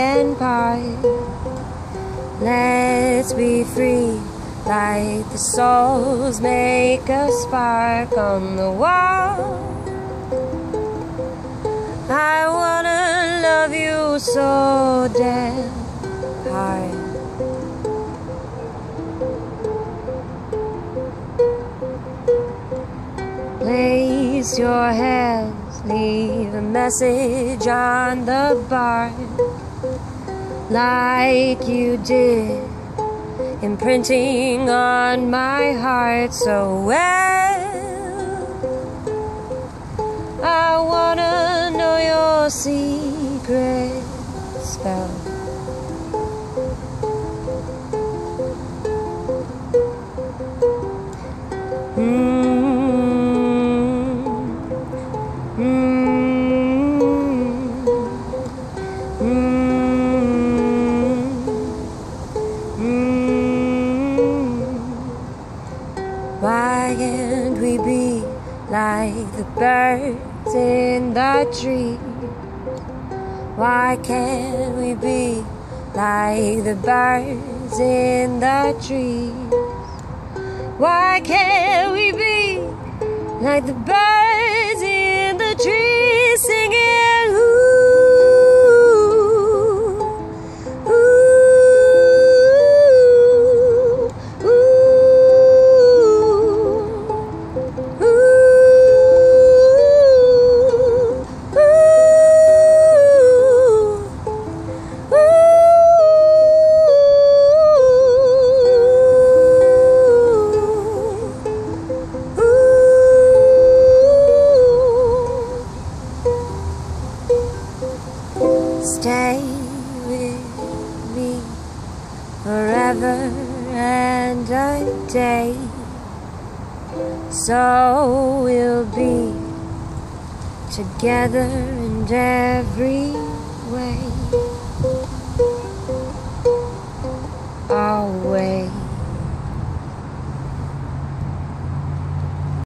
and part. Let's be free, like the souls make a spark on the wall. I wanna love you so damn hard. Place your hands, leave a message on the bar, like you did, imprinting on my heart so well. I wanna know your secret spell. Why can't we be like the birds in the tree? Why can't we be like the birds in the trees? Why can't we be like the birds in the trees singing ooh, ooh, ooh, ooh, stay with me forever and a day, so we'll be together in every way.